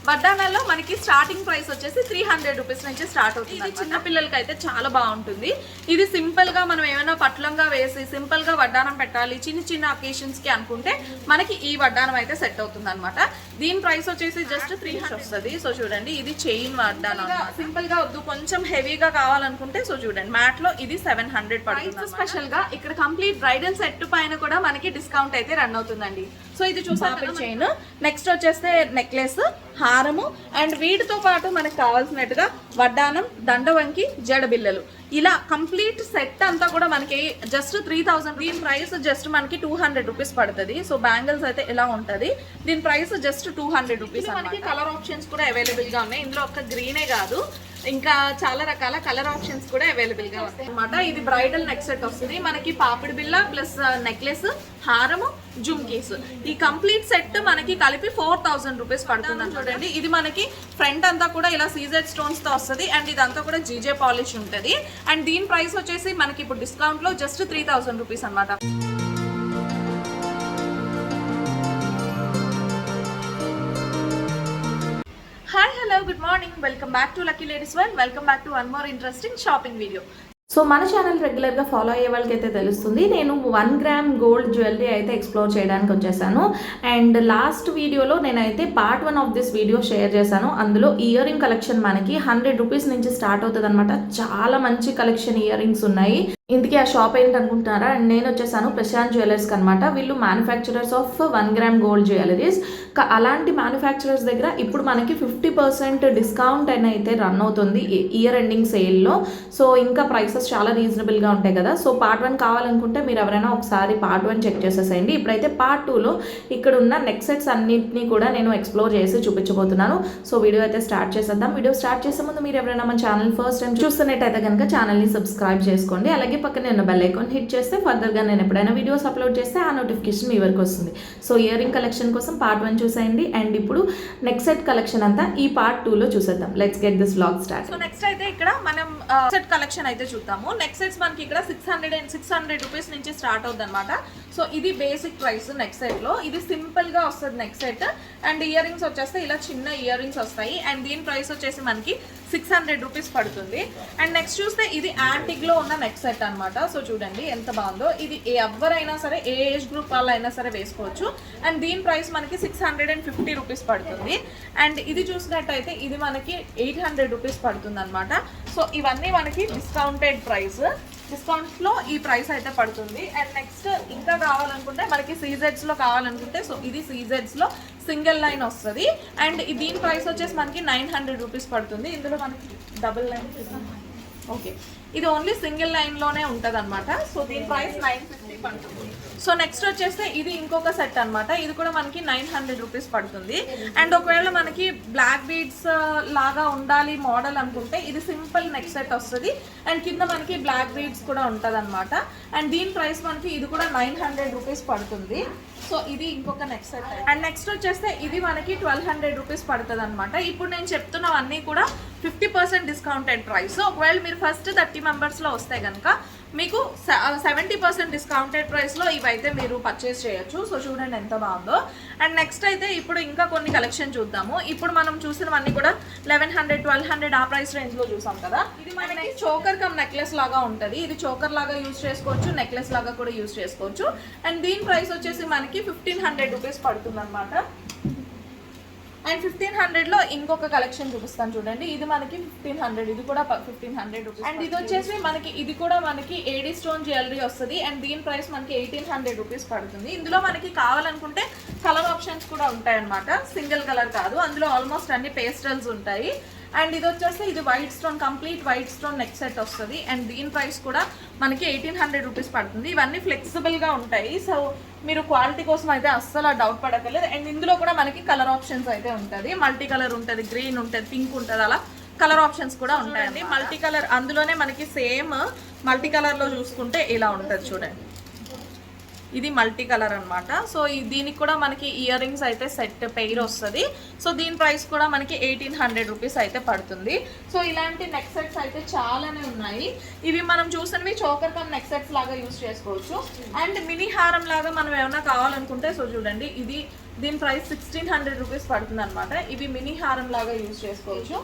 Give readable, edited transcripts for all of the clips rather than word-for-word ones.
వడ్డానాల్లో మనకి starting price వచ్చేసి 300 rupees నుంచి స్టార్ట్ అవుతుంది. ఇది చిన్న పిల్లలకి అయితే చాలా బాగుంటుంది. ఇది సింపుల్ గా మనం ఏమైనా పట్లంగా వేసి సింపుల్ గా వడ్డానం పెట్టాలి చిన్న చిన్న అకేషన్స్ కి అనుకుంటే మనకి ఈ వడ్డానం అయితే సెట్ అవుతుంది అనమాట. దీని ప్రైస్ వచ్చేసి జస్ట్ 300 వస్తుంది. సో చూడండి, ఇది చైన్ వడ్డానం. సింపుల్ గా వద్దు కొంచెం హెవీగా కావాలనుకుంటే సో చూడండి మ్యాట్ లో ఇది 700 పడుతుంది. స్పెషల్ గా ఇక్కడ కంప్లీట్ బ్రైడల్ సెట్ పైన కూడా మనకి డిస్కౌంట్ అయితే రన్ అవుతుందండి. సో ఇది చూసారు చైన్. నెక్స్ట్ వచ్చేస్తే నెక్లెస్, హారము అండ్ వీటితో పాటు మనకు కావాల్సినట్టుగా వడ్డానం, దండవంకి, జడబిల్లలు, ఇలా కంప్లీట్ సెట్ అంతా కూడా మనకి జస్ట్ 3000. దీని ప్రైస్ జస్ట్ మనకి 200 రూపీస్ పడుతుంది. సో బ్యాంగిల్స్ అయితే ఇలా ఉంటుంది. దీని ప్రైస్ జస్ట్ 200 రూపీస్. మనకి కలర్ ఆప్షన్స్ కూడా అవైలబుల్ గా ఉన్నాయి. ఇందులో ఒక్క గ్రీనే కాదు, ఇంకా చాలా రకాల కలర్ ఆప్షన్స్ కూడా అవైలబుల్ గా వస్తాయి అనమాట. ఇది బ్రైడల్ నెక్ సెట్ వస్తుంది మనకి. పాపిడి బిల్ల ప్లస్ నెక్లెస్, హారము, జుమ్కీస్, ఈ కంప్లీట్ సెట్ మనకి కలిపి 4000 రూపీస్ పడుతుంది. చూడండి, ఇది మనకి ఫ్రంట్ అంతా కూడా ఇలా సీజెడ్ స్టోన్స్ తో వస్తుంది అండ్ ఇదంతా కూడా జీజే పాలిష్ ఉంటుంది. అండ్ దీని ప్రైస్ వచ్చేసి మనకి ఇప్పుడు డిస్కౌంట్ లో జస్ట్ 3000 రూపీస్ అనమాట. Hi hello good morning, welcome back to lucky ladies world. Welcome back to one more interesting shopping video. So మన ఛానల్ రెగ్యులర్గా ఫాలో అయ్యే వాళ్ళకి అయితే తెలుస్తుంది, నేను 1 గ్రామ్ గోల్డ్ జ్యువెలరీ అయితే ఎక్స్ప్లోర్ చేయడానికి వచ్చేసాను. అండ్ లాస్ట్ వీడియోలో నేనైతే part 1 of this video share చేశాను. అందులో ఇయర్ రింగ్ కలెక్షన్ మనకి 100 రూపీస్ నుంచి స్టార్ట్ అవుతుంది అనమాట. చాలా మంచి కలెక్షన్ ఇయర్ రింగ్స్ ఉన్నాయి. ఇందుకే ఆ షాప్ ఏంటనుకుంటున్నారా? అండ్ నేను వచ్చేసాను ప్రశాంత్ జ్యువెలర్స్కి అనమాట. వీళ్ళు manufacturers of 1 gram gold jewelleries. అలాంటి మ్యానుఫ్యాక్చరర్స్ దగ్గర ఇప్పుడు మనకి 50% డిస్కౌంట్ అయితే రన్ అవుతుంది ఇయర్ ఎండింగ్ సేల్లో. సో ఇంకా ప్రైసెస్ చాలా రీజనబుల్గా ఉంటాయి కదా. సో పార్ట్ 1 కావాలనుకుంటే మీరు ఎవరైనా ఒకసారి పార్ట్ 1 చెక్ చేసేసేయండి. ఇప్పుడైతే పార్ట్ 2లో ఇక్కడ ఉన్న నెక్ సెట్స్ అన్నింటినీ కూడా నేను ఎక్స్ప్లోర్ చేసి చూపించబోతున్నాను. సో వీడియో అయితే స్టార్ట్ చేసేద్దాం. వీడియో స్టార్ట్ చేసే ముందు మీరు ఎవరైనా మన ఛానల్ ఫస్ట్ టైం చూస్తున్నట్టయితే కనుక ఛానల్ని సబ్స్క్రైబ్ చేసుకోండి. అలాగే పక్కనే ఉన్న బెల్ ఐకాన్ హిట్ చేస్తే ఫర్దర్గా నేను ఎప్పుడైనా వీడియోస్ అప్లోడ్ చేస్తే ఆ నోటిఫికేషన్ మీ వరకు వస్తుంది. సో ఇయర్ రింగ్ కలెక్షన్ కోసం పార్ట్ 1 చూసేయండి. అండ్ ఇప్పుడు నెక్ సెట్ కలెక్షన్ అంతా ఈ పార్ట్ 2లో చూసేద్దాం. Let's get this vlog start. So next అయితే ఇక్కడ మనం సెట్ కలెక్షన్ అయితే చూద్దాము. నెక్ సెట్స్ మనకి ఇక్కడ 600 రూపీస్ నుంచి స్టార్ట్ అవుతుంది అనమాట. సో ఇది బేసిక్ ప్రైస్ నెక్ సెట్ లో. ఇది సింపుల్ గా వస్తుంది neck set. And ear rings వచ్చేస్తే ఇలా చిన్న ఇయర్ రింగ్స్ వస్తాయి. అండ్ దీని ప్రైస్ వచ్చేసి మనకి 600 రూపీస్ పడుతుంది. అండ్ నెక్స్ట్ చూస్తే ఇది యాంటిక్ లో ఉన్న నెక్ సెట్ అనమాట. సో చూడండి ఎంత బాగుందో. ఇది ఎవరైనా సరే ఏ ఏజ్ గ్రూప్ వాళ్ళైనా సరే వేసుకోవచ్చు. అండ్ దీని ప్రైస్ మనకి 650 రూపీస్ పడుతుంది. అండ్ ఇది చూసినట్టయితే ఇది మనకి 800 రూపీస్ పడుతుంది అనమాట. సో ఇవన్నీ మనకి డిస్కౌంటెడ్ ప్రైస్. డిస్కౌంట్స్ లో ఈ ప్రైస్ అయితే పడుతుంది. అండ్ నెక్స్ట్ ఇంకా కావాలనుకుంటే మనకి సీజెడ్స్ లో కావాలనుకుంటే సో ఇది సీజెడ్స్ లో సింగిల్ లైన్ వస్తుంది. అండ్ దీని ప్రైస్ వచ్చేసి మనకి 900 రూపీస్ పడుతుంది. ఇందులో మనకి డబుల్ లైన్ ఓకే, ఇది ఓన్లీ సింగిల్ లైన్ లోనే ఉంటది అనమాట. సో దీని ప్రైస్ 950 పడుతుంది. సో నెక్స్ట్ వచ్చేస్తే ఇది ఇంకొక సెట్ అనమాట. ఇది కూడా మనకి 900 రూపీస్ పడుతుంది. అండ్ ఒకవేళ మనకి బ్లాక్ బీడ్స్ లాగా ఉండాలి మోడల్ అనుకుంటే ఇది సింపుల్ నెక్ సెట్ వస్తుంది. అండ్ కింద మనకి బ్లాక్ బీడ్స్ కూడా ఉంటుంది అనమాట. అండ్ దీని ప్రైస్ మనకి ఇది కూడా 900 రూపీస్ పడుతుంది. సో ఇది ఇంకొక నెక్ సెట్. అండ్ నెక్స్ట్ వచ్చేస్తే ఇది మనకి 1200 రూపీస్ పడుతుంది అనమాట. ఇప్పుడు నేను చెప్తున్నవన్నీ కూడా 50% డిస్కౌంటెడ్ ప్రైస్. ఒకవేళ మీరు ఫస్ట్ 30 మెంబర్స్లో వస్తే కనుక మీకు 70% డిస్కౌంటెడ్ ప్రైస్లో ఇవైతే మీరు పర్చేస్ చేయొచ్చు. సో చూడండి ఎంత బాగుందో. అండ్ నెక్స్ట్ అయితే ఇప్పుడు ఇంకా కొన్ని కలెక్షన్ చూద్దాము. ఇప్పుడు మనం చూసినవన్నీ కూడా 1100, 1200 ఆ ప్రైస్ రేంజ్లో చూసాం కదా. ఇది మనకి చోకర్ కమ్ నెక్లెస్ లాగా ఉంటుంది. ఇది చోకర్ లాగా యూజ్ చేసుకోవచ్చు, నెక్లెస్ లాగా కూడా యూజ్ చేసుకోవచ్చు. అండ్ దీని ప్రైస్ వచ్చేసి మనకి 1500 రూపీస్ పడుతుంది అనమాట. అండ్ 1500లో ఇంకొక కలెక్షన్ చూపిస్తాను చూడండి. ఇది మనకి 1500, ఇది కూడా 1500 రూపీస్. అండ్ ఇది వచ్చేసి మనకి ఇది కూడా మనకి ఏడీ స్టోన్ జ్యువెలరీ వస్తుంది. అండ్ దీని ప్రైస్ మనకి 1800 రూపీస్ పడుతుంది. ఇందులో మనకి కావాలనుకుంటే కలర్ ఆప్షన్స్ కూడా ఉంటాయి అనమాట. సింగిల్ కలర్ కాదు, అందులో ఆల్మోస్ట్ అన్ని పేస్టల్స్ ఉంటాయి. అండ్ ఇది వచ్చేసి ఇది white stone, complete white stone neck set వస్తుంది. అండ్ దీని ప్రైస్ కూడా మనకి 1800 రూపీస్ పడుతుంది. ఇవన్నీ ఫ్లెక్సిబుల్గా ఉంటాయి. సో మీరు క్వాలిటీ కోసం అయితే అస్సలు డౌట్ పడక్కర్లేదు. అండ్ ఇందులో కూడా మనకి కలర్ ఆప్షన్స్ అయితే ఉంటుంది. మల్టీ కలర్ ఉంటుంది, గ్రీన్ ఉంటుంది, పింక్ ఉంటుంది, అలా కలర్ ఆప్షన్స్ కూడా ఉంటాయండి. మల్టీ కలర్ అందులోనే మనకి సేమ్ మల్టీ కలర్లో చూసుకుంటే ఇలా ఉంటుంది చూడండి. ఇది మల్టీ కలర్ అనమాట. సో దీనికి కూడా మనకి ఇయర్ రింగ్స్ అయితే సెట్ పెయిర్ వస్తుంది. సో దీని ప్రైస్ కూడా మనకి 1800 రూపీస్ అయితే పడుతుంది. సో ఇలాంటి నెక్ సెట్స్ అయితే చాలానే ఉన్నాయి. ఇవి మనం చూసినవి చోకర్ కమ్ నెక్ సెట్స్ లాగా యూజ్ చేసుకోవచ్చు. అండ్ మినీ హారం లాగా మనం ఏమైనా కావాలనుకుంటే సో చూడండి ఇది దీని ప్రైస్ 1600 రూపీస్ పడుతుంది అనమాట. ఇవి మినీ హారం లాగా యూజ్ చేసుకోవచ్చు.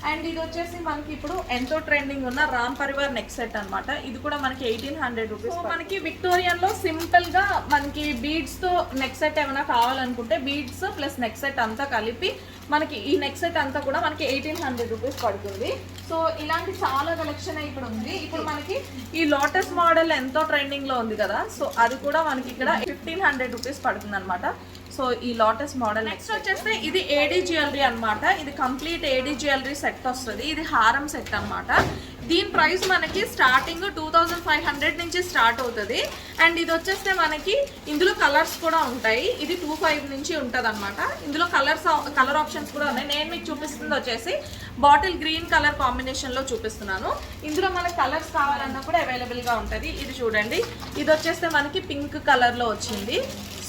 అండ్ ఇది వచ్చేసి మనకి ఇప్పుడు ఎంతో ట్రెండింగ్ ఉన్న రామ్ పరివార్ నెక్ సెట్ అనమాట. ఇది కూడా మనకి 1800 రూపీస్. మనకి విక్టోరియన్ లో సింపుల్ గా మనకి బీడ్స్ తో నెక్ సెట్ ఏమైనా కావాలనుకుంటే బీడ్స్ ప్లస్ నెక్ సెట్ అంతా కలిపి మనకి ఈ నెక్ సెట్ అంతా కూడా మనకి 1800 రూపీస్ పడుతుంది. సో ఇలాంటి చాలా కలెక్షన్ ఇప్పుడు ఉంది. ఇప్పుడు మనకి ఈ లోటస్ మోడల్ ఎంతో ట్రెండింగ్ లో ఉంది కదా, సో అది కూడా మనకి ఇక్కడ 1500 రూపీస్ పడుతుంది అనమాట. సో ఈ లోటస్ మోడల్. నెక్స్ట్ వచ్చేస్తే ఇది ఏడీ జ్యువెలరీ అనమాట. ఇది కంప్లీట్ ఏడీ జ్యువెలరీ సెట్ వస్తుంది. ఇది హారం సెట్ అనమాట. దీని ప్రైస్ మనకి స్టార్టింగ్ 2500 నుంచి స్టార్ట్ అవుతుంది. అండ్ ఇది వచ్చేస్తే మనకి ఇందులో కలర్స్ కూడా ఉంటాయి. ఇది 25 నుంచి ఉంటుంది అనమాట. ఇందులో కలర్ ఆప్షన్స్ కూడా ఉన్నాయి. నేను మీకు చూపిస్తుంది వచ్చేసి బాటిల్ గ్రీన్ కలర్ కాంబినేషన్లో చూపిస్తున్నాను. ఇందులో మనకి కలర్స్ కావాలన్నా కూడా అవైలబుల్గా ఉంటుంది. ఇది చూడండి, ఇది వచ్చేస్తే మనకి పింక్ కలర్లో వచ్చింది.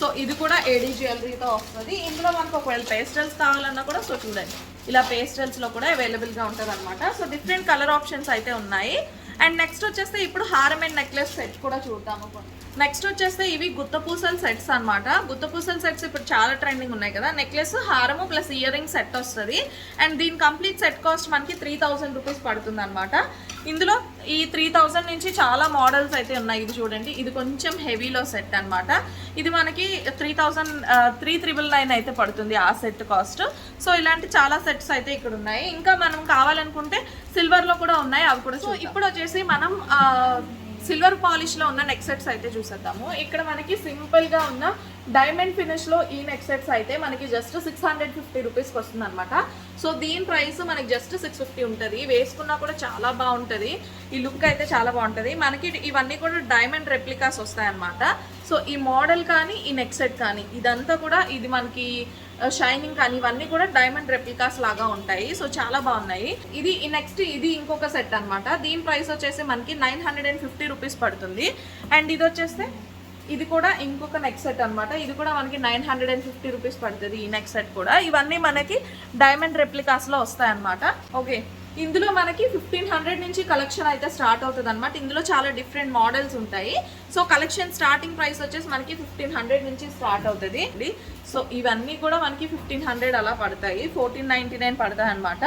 సో ఇది కూడా ఏడీ జ్యువెలరీతో వస్తుంది. ఇందులో మనకు ఒకవేళ పేస్టల్స్ కావాలన్నా కూడా సో చూడండి ఇలా పేస్టల్స్లో కూడా అవైలబుల్గా ఉంటుంది అనమాట. సో డిఫరెంట్ కలర్ ఆప్షన్స్ అయితే ఉన్నాయి. అండ్ నెక్స్ట్ వచ్చేస్తే ఇప్పుడు హారం అండ్ నెక్లెస్ సెట్ కూడా చూద్దాము. నెక్స్ట్ వచ్చేస్తే ఇవి గుత్తపూసల సెట్స్ అనమాట. గుత్తపూసల సెట్స్ ఇప్పుడు చాలా ట్రెండింగ్ ఉన్నాయి కదా. నెక్లెస్ హారము ప్లస్ ఇయర్ రింగ్ సెట్ వస్తుంది. అండ్ దీని కంప్లీట్ సెట్ కాస్ట్ మనకి 3000 రూపీస్ పడుతుంది అనమాట. ఇందులో ఈ 3000 నుంచి చాలా మోడల్స్ అయితే ఉన్నాయి. ఇది చూడండి, ఇది కొంచెం హెవీలో సెట్ అనమాట. ఇది మనకి 3999 అయితే పడుతుంది ఆ సెట్ కాస్ట్. సో ఇలాంటి చాలా సెట్స్ అయితే ఇక్కడ ఉన్నాయి. ఇంకా మనం కావాలనుకుంటే సిల్వర్లో కూడా ఉన్నాయి, అవి కూడా. సో ఇప్పుడు వచ్చేసి మనం సిల్వర్ పాలిష్లో ఉన్న నెక్ సెట్స్ అయితే చూసేద్దాము. ఇక్కడ మనకి సింపుల్గా ఉన్న డైమండ్ ఫినిష్లో ఈ నెక్ సెట్స్ అయితే మనకి జస్ట్ 650 రూపీస్కి వస్తుంది అనమాట. సో దీని ప్రైస్ మనకి జస్ట్ 650 ఉంటుంది. వేసుకున్నా కూడా చాలా బాగుంటుంది. ఈ లుక్ అయితే చాలా బాగుంటుంది. మనకి ఇవన్నీ కూడా డైమండ్ రెప్లికాస్ వస్తాయన్నమాట. సో ఈ మోడల్ కానీ ఈ నెక్ సెట్ కానీ ఇదంతా కూడా ఇది మనకి షైనింగ్ కానీ ఇవన్నీ కూడా డైమండ్ రెప్లికాస్ లాగా ఉంటాయి. సో చాలా బాగున్నాయి. ఇది నెక్స్ట్ ఇది ఇంకొక సెట్ అనమాట. దీని ప్రైస్ వచ్చేసి మనకి 950 రూపీస్ పడుతుంది. అండ్ ఇది వచ్చేస్తే ఇది కూడా ఇంకొక నెక్ సెట్ అనమాట. ఇది కూడా మనకి 950 రూపీస్ పడుతుంది ఈ నెక్ సెట్ కూడా. ఇవన్నీ మనకి డైమండ్ రెప్లికాస్లో వస్తాయన్నమాట. ఓకే, ఇందులో మనకి 1500 నుంచి కలెక్షన్ అయితే స్టార్ట్ అవుతుంది అనమాట. ఇందులో చాలా డిఫరెంట్ మోడల్స్ ఉంటాయి. సో కలెక్షన్ స్టార్టింగ్ ప్రైస్ వచ్చేసి మనకి 1500 నుంచి స్టార్ట్ అవుతుంది. సో ఇవన్నీ కూడా మనకి 1500 అలా పడతాయి, 1499 పడతాయి అనమాట.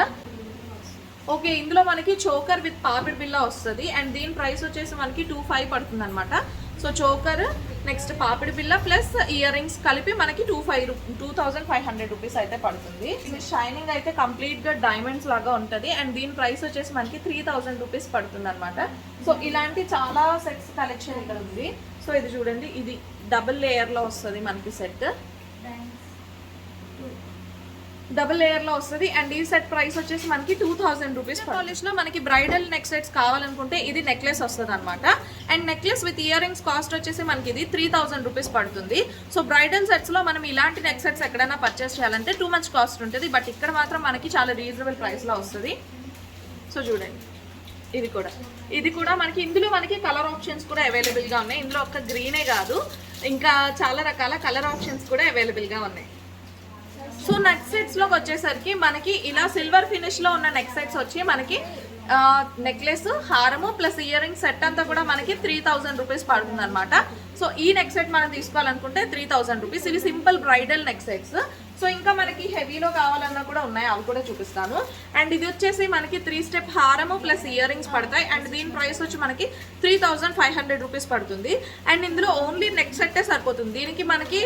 ఓకే, ఇందులో మనకి చోకర్ విత్ పాపిడి బిల్ల వస్తుంది. అండ్ దీని ప్రైస్ వచ్చేసి మనకి 2500 పడుతుంది అనమాట. సో చోకర్ నెక్స్ట్ పాపిడి బిల్ల ప్లస్ ఇయర్ రింగ్స్ కలిపి మనకి 2500 రూపీస్ అయితే పడుతుంది. ఇది షైనింగ్ అయితే కంప్లీట్గా డైమండ్స్ లాగా ఉంటుంది. అండ్ దీని ప్రైస్ వచ్చేసి మనకి 3000 రూపీస్ పడుతుంది అనమాట. సో ఇలాంటి చాలా సెట్స్ కలెక్షన్ ఇక్కడ ఉంది. సో ఇది చూడండి, ఇది డబుల్ లేయర్లో వస్తుంది మనకి సెట్, డబుల్ లేయర్లో వస్తుంది. అండ్ ఈ సెట్ ప్రైస్ వచ్చేసి మనకి 2000 రూపీస్. పాలిష్లో మనకి బ్రైడల్ నెక్ సెట్స్ కావాలనుకుంటే ఇది నెక్లెస్ వస్తుంది అనమాట. And necklace with ear rings cost వచ్చేసి మనకి ఇది 3000 రూపీస్ పడుతుంది. సో బ్రైడల్ సెట్స్లో మనం ఇలాంటి నెక్ సెట్స్ ఎక్కడైనా పర్చేస్ చేయాలంటే టూ మచ్ కాస్ట్ ఉంటుంది. బట్ ఇక్కడ మాత్రం మనకి చాలా రీజనబుల్ ప్రైస్లో వస్తుంది. సో చూడండి, ఇది కూడా మనకి ఇందులో మనకి కలర్ ఆప్షన్స్ కూడా అవైలబుల్గా ఉన్నాయి. ఇందులో ఒక్క గ్రీనే కాదు, ఇంకా చాలా రకాల కలర్ ఆప్షన్స్ కూడా అవైలబుల్గా ఉన్నాయి. సో నెక్ సెట్స్లోకి వచ్చేసరికి మనకి ఇలా సిల్వర్ ఫినిష్లో ఉన్న నెక్ సెట్స్ వచ్చి మనకి నెక్లెస్ హారము ప్లస్ ఇయర్ రింగ్ సెట్ అంతా కూడా మనకి 3000 రూపీస్ పడుతుంది అనమాట. సో ఈ నెక్ సెట్ మనం తీసుకోవాలనుకుంటే 3000 రూపీస్. ఇవి simple bridal neck sets. So ఇంకా మనకి హెవీలో కావాలన్నా కూడా ఉన్నాయి, అవి కూడా చూపిస్తాను. అండ్ ఇది వచ్చేసి మనకి 3 స్టెప్ హారము ప్లస్ ఇయర్ రింగ్స్ పడతాయి. అండ్ దీని ప్రైస్ వచ్చి మనకి 3500 రూపీస్ పడుతుంది. అండ్ ఇందులో ఓన్లీ నెక్ సెట్టే సరిపోతుంది. దీనికి మనకి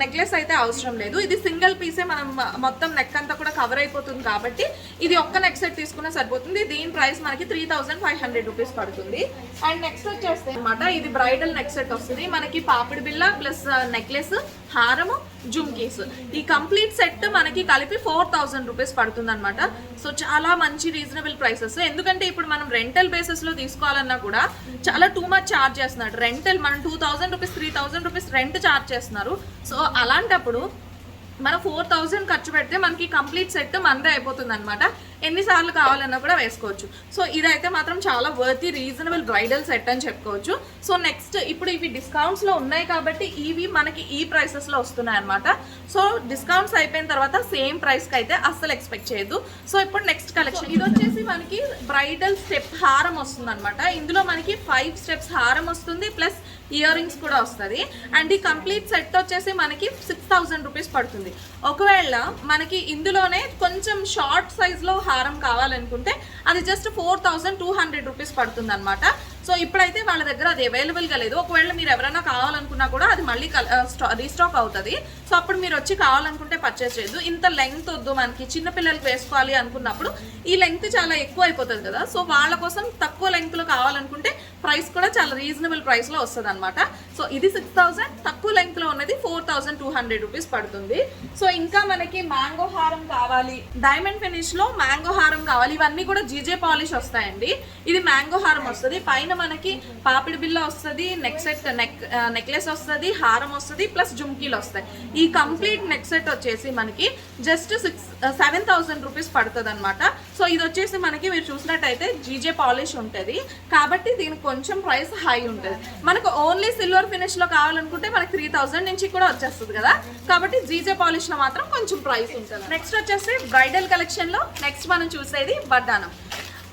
నెక్లెస్ అయితే అవసరం లేదు. ఇది సింగిల్ పీసే, మనం మొత్తం నెక్ అంతా కూడా కవర్ అయిపోతుంది కాబట్టి ఇది ఒక్క నెక్ సెట్ తీసుకున్నా సరిపోతుంది. దీని ప్రైస్ మనకి 3500 రూపీస్ పడుతుంది. అండ్ నెక్స్ట్ వచ్చేస్తే అనమాట ఇది బ్రైడల్ నెక్ సెట్ వస్తుంది. మనకి పాపిడి బిల్ల ప్లస్ నెక్లెస్ హారము జుమ్కీస్ ఈ కంప్లీట్ సెట్ మనకి కలిపి 4000 రూపీస్ పడుతుంది అనమాట. సో చాలా మంచి రీజనబుల్ ప్రైసెస్. ఎందుకంటే ఇప్పుడు మనం రెంటల్ బేసిస్లో తీసుకోవాలన్నా కూడా చాలా టూ మచ్ ఛార్జ్ చేస్తున్నారు. రెంటల్ మనం 2000 రూపీస్ 3000 రూపీస్ రెంట్ ఛార్జ్ చేస్తున్నారు. సో అలాంటప్పుడు మనం 4000 ఖర్చు పెడితే మనకి కంప్లీట్ సెట్ మనదే అయిపోతుంది అనమాట. ఎన్నిసార్లు కావాలన్నా కూడా వేసుకోవచ్చు. సో ఇదైతే మాత్రం చాలా వర్తీ రీజనబుల్ బ్రైడల్ సెట్ అని చెప్పుకోవచ్చు. సో నెక్స్ట్ ఇప్పుడు ఇవి డిస్కౌంట్స్లో ఉన్నాయి కాబట్టి ఇవి మనకి ఈ ప్రైసెస్లో వస్తున్నాయి అనమాట. సో డిస్కౌంట్స్ అయిపోయిన తర్వాత సేమ్ ప్రైస్కి అయితే అస్సలు ఎక్స్పెక్ట్ చేయొద్దు. సో ఇప్పుడు నెక్స్ట్ కలెక్షన్ ఇది వచ్చేసి మనకి బ్రైడల్ స్టెప్ హారం వస్తుంది అనమాట. ఇందులో మనకి 5 స్టెప్స్ హారం వస్తుంది ప్లస్ ఇయర్ రింగ్స్ కూడా వస్తుంది. అండ్ ఈ కంప్లీట్ సెట్ వచ్చేసి మనకి 6000 రూపీస్ పడుతుంది. ఒకవేళ మనకి ఇందులోనే కొంచెం షార్ట్ సైజ్లో హారం కావాలనుకుంటే అది జస్ట్ 4200 రూపీస్ పడుతుంది అనమాట. సో ఇప్పుడైతే వాళ్ళ దగ్గర అది అవైలబుల్గా లేదు. ఒకవేళ మీరు ఎవరైనా కావాలనుకున్నా కూడా అది మళ్ళీ రీస్టాక్ అవుతుంది. సో అప్పుడు మీరు వచ్చి కావాలనుకుంటే పర్చేస్ చేయొద్దు. ఇంత లెంగ్త్ వద్దు, మనకి చిన్నపిల్లలకి వేసుకోవాలి అనుకున్నప్పుడు ఈ లెంగ్త్ చాలా ఎక్కువ అయిపోతుంది కదా. సో వాళ్ళ కోసం తక్కువ లెంగ్త్లో కావాలనుకుంటే ప్రైస్ కూడా చాలా రీజనబుల్ ప్రైస్లో వస్తుంది అనమాట. సో ఇది 6000, తక్కువ లెంగ్త్లో ఉన్నది 4200 రూపీస్ పడుతుంది. సో ఇంకా మనకి మ్యాంగో హారం కావాలి, డైమండ్ ఫినిష్లో మ్యాంగో హారం కావాలి, ఇవన్నీ కూడా జీజే పాలిష్ వస్తాయండి. ఇది మ్యాంగో హారం వస్తుంది, పైన మనకి పాపిడి బిల్ల వస్తుంది, నెక్లెస్ వస్తుంది, హారం వస్తుంది ప్లస్ జుమ్కీలు వస్తాయి. ఈ కంప్లీట్ నెక్ సెట్ వచ్చేసి మనకి జస్ట్ 7000 రూపీస్ పడుతుంది అనమాట. సో ఇది వచ్చేసి మనకి మీరు చూసినట్టయితే జీజే పాలిష్ ఉంటుంది కాబట్టి దీనికి కొంచెం ప్రైస్ హై ఉంటుంది. మనకు ఓన్లీ సిల్వర్ ఫినిష్ లో కావాలనుకుంటే మనకి 3000 నుంచి కూడా వచ్చేస్తుంది కదా. కాబట్టి జీజే పాలిష్ లో మాత్రం కొంచెం ప్రైస్ ఉంటుంది. నెక్స్ట్ వచ్చేసి బ్రైడల్ కలెక్షన్ లో నెక్స్ట్ మనం చూసేది వడ్డానం.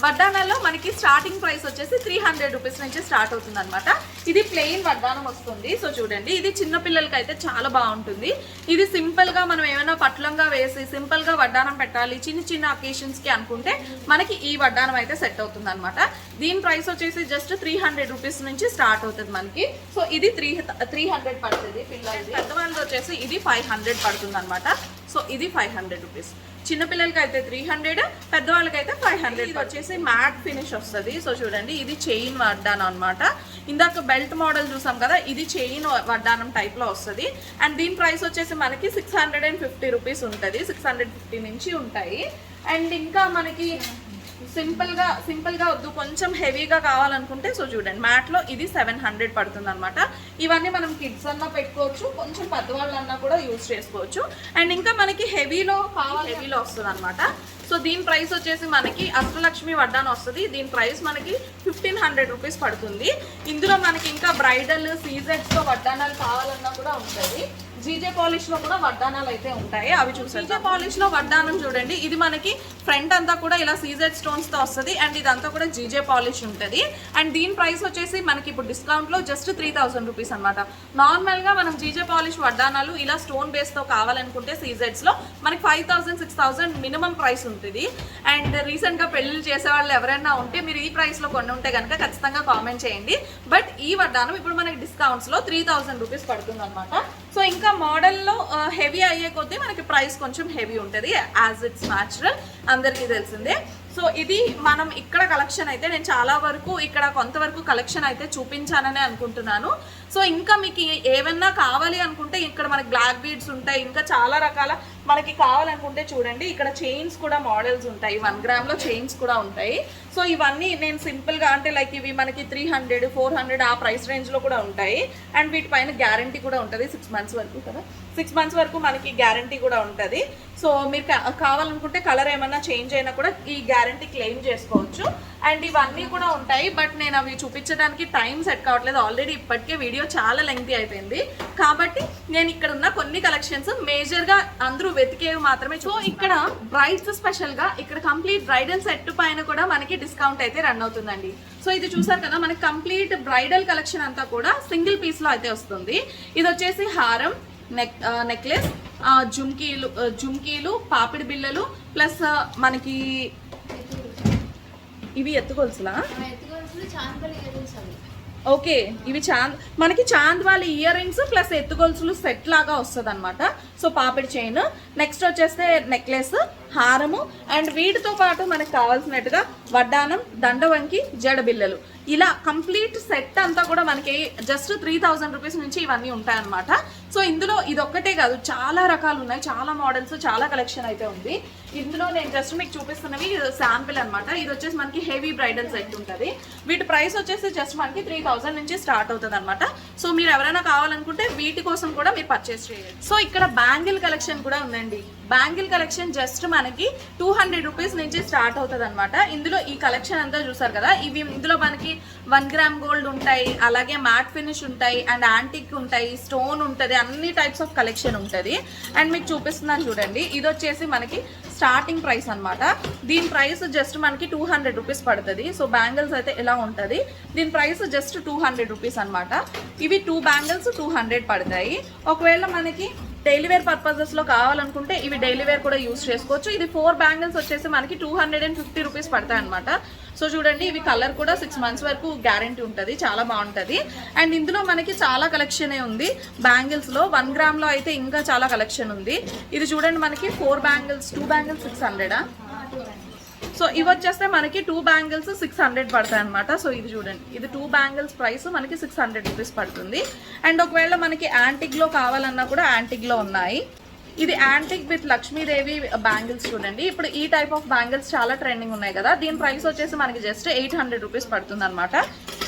వడ్డానాల్లో మనకి స్టార్టింగ్ ప్రైస్ వచ్చేసి 300 రూపీస్ నుంచి స్టార్ట్ అవుతుంది అనమాట. ఇది ప్లెయిన్ వడ్డానం వస్తుంది. సో చూడండి, ఇది చిన్న పిల్లలకి అయితే చాలా బాగుంటుంది. ఇది సింపుల్గా మనం ఏమైనా పట్లంగా వేసి సింపుల్గా వడ్డానం పెట్టాలి చిన్న చిన్న అకేషన్స్కి అనుకుంటే మనకి ఈ వడ్డానం అయితే సెట్ అవుతుంది అనమాట. దీని ప్రైస్ వచ్చేసి జస్ట్ 300 రూపీస్ నుంచి స్టార్ట్ అవుతుంది మనకి. సో ఇది 300 పడుతుంది. పిల్లలది పెద్దవాళ్ళది వచ్చేసి ఇది 500 పడుతుంది అనమాట. సో ఇది 500 రూపీస్. చిన్నపిల్లలకి అయితే 300, పెద్దవాళ్ళకి అయితే 500. ఇది వచ్చేసి మ్యాట్ ఫినిష్ వస్తుంది. సో చూడండి, ఇది చైన్ వడ్డానం అనమాట. ఇందాక బెల్ట్ మోడల్ చూసాం కదా, ఇది చైన్ వడ్డానం టైప్లో వస్తుంది. అండ్ దీని ప్రైస్ వచ్చేసి మనకి 650 రూపీస్ ఉంటుంది, 650 నుంచి ఉంటాయి. అండ్ ఇంకా మనకి సింపుల్గా వద్దు, కొంచెం హెవీగా కావాలనుకుంటే సో చూడండి, మ్యాట్లో ఇది 700 పడుతుంది అనమాట. ఇవన్నీ మనం కిడ్స్ అన్నా పెట్టుకోవచ్చు, కొంచెం పెద్దవాళ్ళన్నా కూడా యూజ్ చేసుకోవచ్చు. అండ్ ఇంకా మనకి హెవీలో వస్తుంది అనమాట. సో దీని ప్రైస్ వచ్చేసి మనకి అష్టలక్ష్మి వడ్డానం వస్తుంది. దీని ప్రైస్ మనకి 1500 రూపీస్ పడుతుంది. ఇందులో మనకి ఇంకా బ్రైడల్ సీజెడ్స్తో వడ్డానాలు కావాలన్నా కూడా ఉంటుంది. జీజే పాలిష్లో కూడా వడ్డానాలు అయితే ఉంటాయి, అవి చూసారు. జీజే పాలిష్లో వడ్డానం చూడండి, ఇది మనకి ఫ్రంట్ అంతా కూడా ఇలా సీజెడ్ స్టోన్స్తో వస్తుంది. అండ్ ఇదంతా కూడా జీజే పాలిష్ ఉంటుంది. అండ్ దీని ప్రైస్ వచ్చేసి మనకి ఇప్పుడు డిస్కౌంట్లో జస్ట్ 3000 రూపీస్ అనమాట. నార్మల్గా మనం జీజే పాలిష్ వడ్డానాలు ఇలా స్టోన్ బేస్తో కావాలనుకుంటే సీజెడ్స్లో మనకి 5000, 6000 మినిమం ప్రైస్ ఉంటుంది. అండ్ రీసెంట్గా పెళ్ళిళ్ళు చేసే వాళ్ళు ఎవరైనా ఉంటే మీరు ఈ ప్రైస్లో కొన్ని ఉంటే కనుక ఖచ్చితంగా కామెంట్ చేయండి. బట్ ఈ వడ్డానం ఇప్పుడు మనకి డిస్కౌంట్స్లో 3000 రూపీస్ పడుతుంది అనమాట. సో ఇంకా మోడల్లో హెవీ అయ్యే కొద్దీ మనకి ప్రైస్ కొంచెం హెవీ ఉంటుంది, యాజ్ ఇట్స్ న్యాచురల్, అందరికీ తెలిసిందే. సో ఇది మనం ఇక్కడ కలెక్షన్ అయితే నేను చాలా వరకు ఇక్కడ కొంతవరకు కలెక్షన్ అయితే చూపించాననే అనుకుంటున్నాను. సో ఇంకా మీకు ఏమన్నా కావాలి అనుకుంటే ఇక్కడ మనకి బ్లాక్ బీడ్స్ ఉంటాయి, ఇంకా చాలా రకాల మనకి కావాలనుకుంటే చూడండి, ఇక్కడ చైన్స్ కూడా మోడల్స్ ఉంటాయి, 1 గ్రామ్లో చైన్స్ కూడా ఉంటాయి. సో ఇవన్నీ నేను సింపుల్గా అంటే లైక్ ఇవి మనకి 300, 400 ఆ ప్రైస్ రేంజ్లో కూడా ఉంటాయి. అండ్ వీటిపైన గ్యారంటీ కూడా ఉంటుంది 6 మంత్స్ వరకు కదా, 6 మంత్స్ వరకు మనకి గ్యారంటీ కూడా ఉంటుంది. సో మీరు కావాలనుకుంటే కలర్ ఏమన్నా చేంజ్ అయినా కూడా ఈ గ్యారంటీ క్లెయిమ్ చేసుకోవచ్చు. అండ్ ఇవన్నీ కూడా ఉంటాయి, బట్ నేను అవి చూపించడానికి టైం సెట్ కావట్లేదు. ఆల్రెడీ ఇప్పటికే వీడియో చాలా లెంగ్తీ అయిపోయింది కాబట్టి నేను ఇక్కడ ఉన్న కొన్ని కలెక్షన్స్ మేజర్గా అందరూ వెతికేవి మాత్రమే. సో ఇక్కడ బ్రైడ్స్ స్పెషల్గా ఇక్కడ కంప్లీట్ బ్రైడల్ సెట్ పైన కూడా మనకి డిస్కౌంట్ అయితే రన్ అవుతుందండి. సో ఇది చూసారు కదా, మనకి కంప్లీట్ బ్రైడల్ కలెక్షన్ అంతా కూడా సింగిల్ పీస్లో అయితే వస్తుంది. ఇది వచ్చేసి హారం, నెక్లెస్, జుమ్కీలు, పాపిడి బిళ్ళలు ప్లస్ మనకి ఇవి ఎత్తుగొలుసులా, ఓకే, ఇవి మనకి chandbali ear rings plus ఎత్తుగొలుసులు set లాగా వస్తుంది అనమాట. సో పాపిడి చైన్, నెక్స్ట్ వచ్చేస్తే నెక్లెస్, హారము, అండ్ వీటితో పాటు మనకు కావాల్సినట్టుగా వడ్డానం, దండవంకి, జడబిల్లలు, ఇలా కంప్లీట్ సెట్ అంతా కూడా మనకి జస్ట్ 3000 రూపీస్ నుంచి ఇవన్నీ ఉంటాయన్నమాట. సో ఇందులో ఇదొక్కటే కాదు, చాలా రకాలు ఉన్నాయి, చాలా మోడల్స్, చాలా కలెక్షన్ అయితే ఉంది. ఇందులో నేను జస్ట్ మీకు చూపిస్తున్నవి శాంపిల్ అనమాట. ఇది వచ్చేసి మనకి హెవీ బ్రైడల్ సెట్ ఉంటుంది. వీటి ప్రైస్ వచ్చేసి జస్ట్ మనకి 3000 నుంచి స్టార్ట్ అవుతుంది అనమాట. సో మీరు ఎవరైనా కావాలనుకుంటే వీటి కోసం కూడా మీరు పర్చేస్ చేయండి. సో ఇక్కడ బ్యాంగిల్ కలెక్షన్ కూడా ఉందండి. బ్యాంగిల్ కలెక్షన్ జస్ట్ మనకి 200 రూపీస్ నుంచి స్టార్ట్ అవుతుంది అనమాట. ఇందులో ఈ కలెక్షన్ అంతా చూసారు కదా, ఇందులో మనకి 1 గ్రామ్ గోల్డ్ ఉంటాయి, అలాగే మ్యాట్ ఫినిష్ ఉంటాయి, అండ్ యాంటిక్ ఉంటాయి, స్టోన్ ఉంటుంది, అన్ని టైప్స్ ఆఫ్ కలెక్షన్ ఉంటుంది. అండ్ మీకు చూపిస్తున్నాను చూడండి, ఇది వచ్చేసి మనకి స్టార్టింగ్ ప్రైస్ అనమాట. దీని ప్రైస్ జస్ట్ మనకి 200 రూపీస్ పడుతుంది. సో బ్యాంగిల్స్ అయితే ఇలా ఉంటుంది. దీని ప్రైస్ జస్ట్ 200 రూపీస్ అనమాట. ఇవి 2 బ్యాంగిల్స్ 200 పడతాయి. ఒకవేళ మనకి డైలీ వేర్ పర్పసెస్లో కావాలనుకుంటే ఇవి డైలీ వేర్ కూడా యూస్ చేసుకోవచ్చు. ఇది 4 బ్యాంగిల్స్ వచ్చేసి మనకి 250 రూపీస్ పడతాయి అనమాట. సో చూడండి, ఇవి కలర్ కూడా 6 మంత్స్ వరకు గ్యారంటీ ఉంటుంది, చాలా బాగుంటుంది. అండ్ ఇందులో మనకి చాలా కలెక్షనే ఉంది బ్యాంగిల్స్లో. 1 గ్రామ్లో అయితే ఇంకా చాలా కలెక్షన్ ఉంది. ఇది చూడండి, మనకి 4 బ్యాంగిల్స్ 2 బ్యాంగిల్స్ 600. సో ఇవి వచ్చేస్తే మనకి 2 బ్యాంగిల్స్ 600 పడతాయి అనమాట. సో ఇది చూడండి, ఇది 2 బ్యాంగిల్స్ ప్రైస్ మనకి 600 రూపీస్ పడుతుంది. అండ్ ఒకవేళ మనకి యాంటిక్లో కావాలన్నా కూడా యాంటిక్లో ఉన్నాయి. ఇది యాంటిక్ విత్ లక్ష్మీదేవి బ్యాంగిల్స్ చూడండి. ఇప్పుడు ఈ టైప్ ఆఫ్ బ్యాంగిల్స్ చాలా ట్రెండింగ్ ఉన్నాయి కదా, దీని ప్రైస్ వచ్చేసి మనకి జస్ట్ 800 రూపీస్ పడుతుంది అనమాట.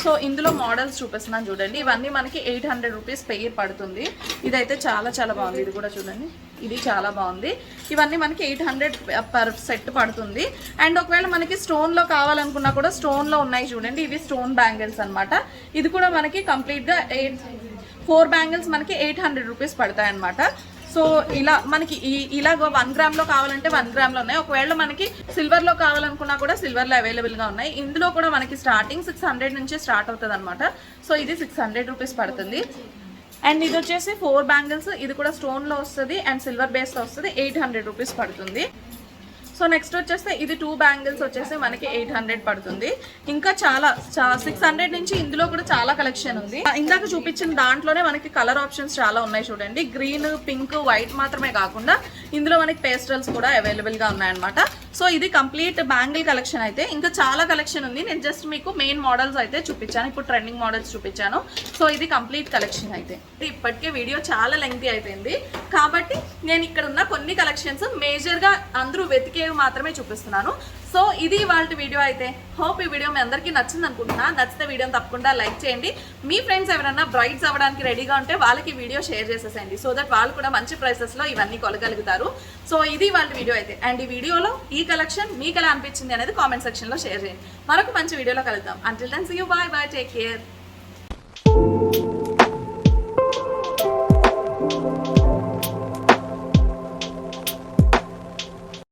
సో ఇందులో మోడల్స్ చూపిస్తున్నాను చూడండి, ఇవన్నీ మనకి 800 రూపీస్ పెయిర్ పడుతుంది. ఇదైతే చాలా చాలా బాగుంది, ఇది కూడా చూడండి, ఇది చాలా బాగుంది. ఇవన్నీ మనకి 800 పర్ సెట్ పడుతుంది. అండ్ ఒకవేళ మనకి స్టోన్లో కావాలనుకున్నా కూడా స్టోన్లో ఉన్నాయి చూడండి, ఇవి స్టోన్ బ్యాంగిల్స్ అనమాట. ఇది కూడా మనకి కంప్లీట్గా 4 బ్యాంగిల్స్ మనకి 800 రూపీస్ పడతాయి అనమాట. సో ఇలా మనకి ఇలాగ 1 గ్రామ్లో కావాలంటే 1 గ్రామ్లో ఉన్నాయి. ఒకవేళ మనకి సిల్వర్లో కావాలనుకున్నా కూడా సిల్వర్లో అవైలబుల్గా ఉన్నాయి. ఇందులో కూడా మనకి స్టార్టింగ్ 600 నుంచి స్టార్ట్ అవుతుంది అనమాట. సో ఇది 600 రూపీస్ పడుతుంది. అండ్ ఇది వచ్చేసి 4 బ్యాంగిల్స్, ఇది కూడా స్టోన్లో వస్తుంది అండ్ సిల్వర్ బేస్లో వస్తుంది, 800 రూపీస్ పడుతుంది. సో నెక్స్ట్ వచ్చేస్తే ఇది 2 బ్యాంగిల్స్ వచ్చేసి మనకి 800 పడుతుంది. ఇంకా చాలా 600 నుంచి ఇందులో కూడా చాలా కలెక్షన్ ఉంది. ఇందాక చూపించిన దాంట్లోనే మనకి కలర్ ఆప్షన్స్ చాలా ఉన్నాయి చూడండి. గ్రీన్, పింక్, వైట్ మాత్రమే కాకుండా ఇందులో మనకి పేస్టల్స్ కూడా అవైలబుల్గా ఉన్నాయన్నమాట. సో ఇది కంప్లీట్ బ్యాంగిల్ కలెక్షన్ అయితే. ఇంకా చాలా కలెక్షన్ ఉంది, నేను జస్ట్ మీకు మెయిన్ మోడల్స్ అయితే చూపించాను, ఇప్పుడు ట్రెండింగ్ మోడల్స్ చూపించాను. సో ఇది కంప్లీట్ కలెక్షన్ అయితే. ఇప్పటికే వీడియో చాలా లెంగ్తీ అయిపోయింది కాబట్టి నేను ఇక్కడ ఉన్న కొన్ని కలెక్షన్స్ మేజర్గా అందరూ వెతికేవి మాత్రమే చూపిస్తున్నాను. సో ఇది వాళ్ళ వీడియో అయితే. హోప్ ఈ వీడియో మీ అందరికీ నచ్చింది అనుకుంటున్నా. నచ్చితే వీడియోని తప్పకుండా లైక్ చేయండి. మీ ఫ్రెండ్స్ ఎవరైనా బ్రైడ్స్ అవ్వడానికి రెడీగా ఉంటే వాళ్ళకి వీడియో షేర్ చేసేసేయండి, సో దట్ వాళ్ళు కూడా మంచి ప్రైసెస్లో ఇవన్నీ కొనగలుగుతారు. సో ఇది వాళ్ళ వీడియో అయితే. అండ్ ఈ వీడియోలో ఈ కలెక్షన్ మీకు ఎలా అనిపించింది అనేది కామెంట్ సెక్షన్లో షేర్ చేయండి. మరొక మంచి వీడియోలో కలుద్దాం. Until then see you, bye bye, take care.